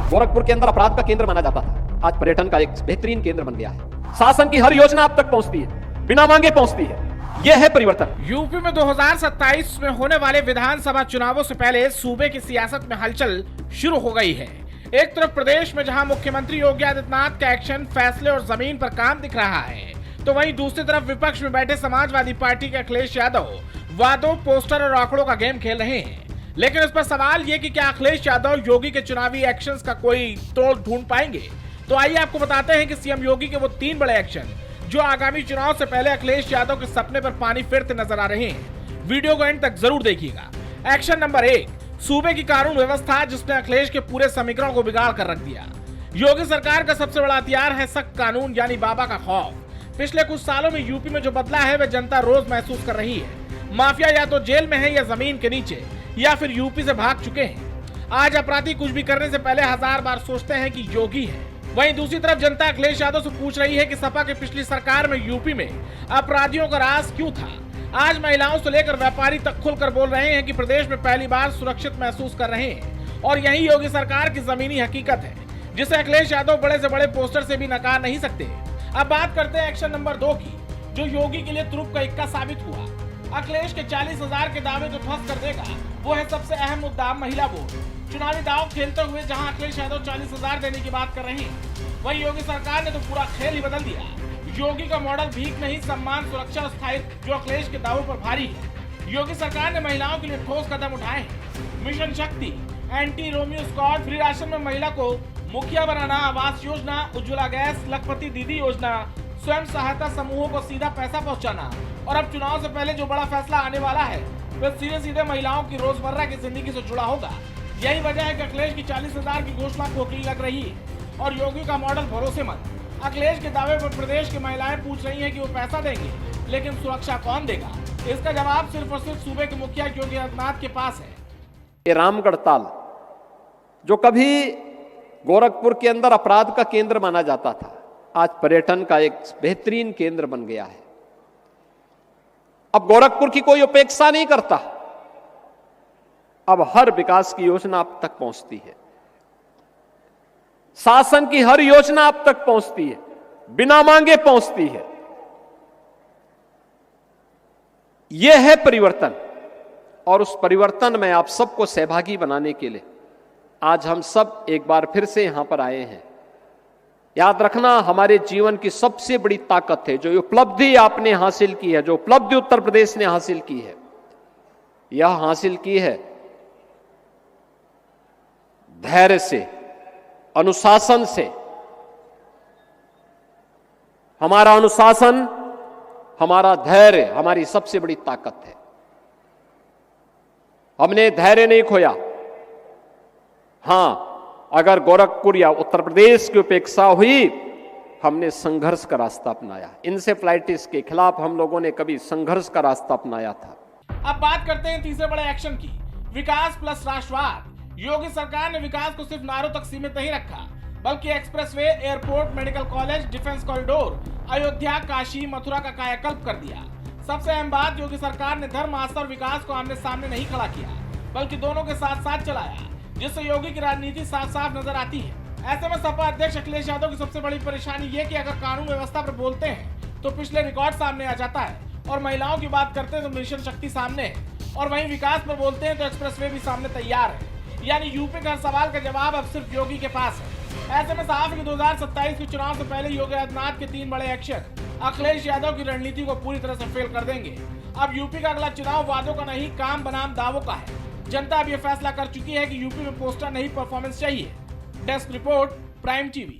गोरखपुर के अंदर अपराध का केंद्र माना जाता था, आज पर्यटन का एक बेहतरीन केंद्र बन गया है। शासन की हर योजना अब तक पहुंचती है, बिना मांगे पहुंचती है। यह है परिवर्तन। यूपी में 2027 में होने वाले विधानसभा चुनावों से पहले सूबे की सियासत में हलचल शुरू हो गई है। एक तरफ प्रदेश में जहां मुख्यमंत्री योगी आदित्यनाथ का एक्शन, फैसले और जमीन पर काम दिख रहा है, तो वहीं दूसरी तरफ विपक्ष में बैठे समाजवादी पार्टी के अखिलेश यादव वादों, पोस्टर और आंकड़ों का गेम खेल रहे हैं। लेकिन इस पर सवाल ये कि क्या अखिलेश यादव योगी के चुनावी एक्शंस का कोई तोड़ ढूंढ पाएंगे? तो आइए आपको बताते हैं कि सीएम योगी के वो 3 बड़े एक्शन जो आगामी चुनाव से पहले अखिलेश यादव के सपने पर पानी फेरते नजर आ रहे हैं। वीडियो को एंड तक जरूर देखिएगा। एक्शन नंबर 1, सूबे की कानून व्यवस्था जिसने अखिलेश के पूरे समीकरण को बिगाड़ कर रख दिया। योगी सरकार का सबसे बड़ा हथियार है सख्त कानून यानी बाबा का खौफ। पिछले कुछ सालों में यूपी में जो बदला है वह जनता रोज महसूस कर रही है। माफिया या तो जेल में है या जमीन के नीचे या फिर यूपी से भाग चुके हैं। आज अपराधी कुछ भी करने से पहले 1000 बार सोचते हैं कि योगी है। वहीं दूसरी तरफ जनता अखिलेश यादव से पूछ रही है कि सपा की पिछली सरकार में यूपी में अपराधियों का राज क्यों था। आज महिलाओं से लेकर व्यापारी तक खुलकर बोल रहे हैं कि प्रदेश में पहली बार सुरक्षित महसूस कर रहे हैं और यही योगी सरकार की जमीनी हकीकत है, जिसे अखिलेश यादव बड़े से बड़े पोस्टर से भी नकार नहीं सकते। अब बात करते हैं एक्शन नंबर 2 की, जो योगी के लिए तुरुप का इक्का साबित हुआ। अखिलेश के 40,000 के दावे जो ध्वस्त कर देगा वो है सबसे अहम मुद्दा, महिला वोट। चुनावी दाव खेलते हुए जहां अखिलेश यादव 40,000 देने की बात कर रहे हैं, वहीं योगी सरकार ने तो पूरा खेल ही बदल दिया। योगी का मॉडल भीख नहीं, सम्मान, सुरक्षा और स्थायित्व जो अखिलेश के दावों पर भारी है। योगी सरकार ने महिलाओं के लिए ठोस कदम उठाए हैं। मिशन शक्ति, anti Romeo squad, free ration में महिला को मुखिया बनाना, आवास योजना, उज्ज्वला गैस, लखपति दीदी योजना, स्वयं सहायता समूहों को सीधा पैसा पहुंचाना और अब चुनाव से पहले जो बड़ा फैसला आने वाला है वह सीधे सीधे महिलाओं की रोजमर्रा की जिंदगी से जुड़ा होगा। यही वजह है कि अखिलेश की 40,000 की घोषणा खोखली लग रही है और योगी का मॉडल भरोसेमंद। अखिलेश के दावे पर प्रदेश की महिलाएं पूछ रही हैं कि वो पैसा देंगे, लेकिन सुरक्षा कौन देगा? इसका जवाब सिर्फ और सिर्फ सूबे के मुखिया योगी आदित्यनाथ के पास है। ये रामगढ़ ताल जो कभी गोरखपुर के अंदर अपराध का केंद्र माना जाता था, आज पर्यटन का एक बेहतरीन केंद्र बन गया है। अब गोरखपुर की कोई उपेक्षा नहीं करता, अब हर विकास की योजना अब तक पहुंचती है। शासन की हर योजना अब तक पहुंचती है, बिना मांगे पहुंचती है। यह है परिवर्तन और उस परिवर्तन में आप सबको सहभागी बनाने के लिए आज हम सब एक बार फिर से यहां पर आए हैं। याद रखना, हमारे जीवन की सबसे बड़ी ताकत है जो उपलब्धि आपने हासिल की है, जो उपलब्धि उत्तर प्रदेश ने हासिल की है, यह हासिल की है धैर्य से, अनुशासन से। हमारा अनुशासन, हमारा धैर्य हमारी सबसे बड़ी ताकत है। हमने धैर्य नहीं खोया। हां, अगर गोरखपुर या उत्तर प्रदेश की उपेक्षा हुई, हमने संघर्ष का रास्ता अपनाया। इंसेफ्लाइटिस के खिलाफ हम लोगों ने कभी संघर्ष का रास्ता अपनाया था। अब बात करते हैं तीसरे बड़े एक्शन की, विकास प्लस राष्ट्रवाद। योगी सरकार ने विकास को सिर्फ नारों तक सीमित नहीं रखा, बल्कि expressway, airport, medical college, defence corridor, Ayodhya, Kashi, Mathura का कायाकल्प कर दिया। सबसे अहम बात, योगी सरकार ने धर्म, आस्था और विकास को आमने सामने नहीं खड़ा किया, बल्कि दोनों के साथ साथ चलाया, जिससे योगी की राजनीति साफ साफ नजर आती है। ऐसे में सपा अध्यक्ष अखिलेश यादव की सबसे बड़ी परेशानी ये कि अगर कानून व्यवस्था पर बोलते हैं तो पिछले रिकॉर्ड सामने आ जाता है, और महिलाओं की बात करते हैं तो मिशन शक्ति सामने है, और वहीं विकास पर बोलते हैं तो एक्सप्रेसवे भी सामने तैयार है। यानी यूपी का हर सवाल का जवाब अब सिर्फ योगी के पास है। ऐसे में साफ है कि 2027 के चुनाव से पहले योगी आदित्यनाथ के 3 बड़े एक्शन अखिलेश यादव की रणनीति को पूरी तरह से फेल कर देंगे। अब यूपी का अगला चुनाव वादों का नहीं, काम बनाम दावों का है। जनता अब यह फैसला कर चुकी है कि यूपी में पोस्टर नहीं, परफॉर्मेंस चाहिए। Desk report, prime TV.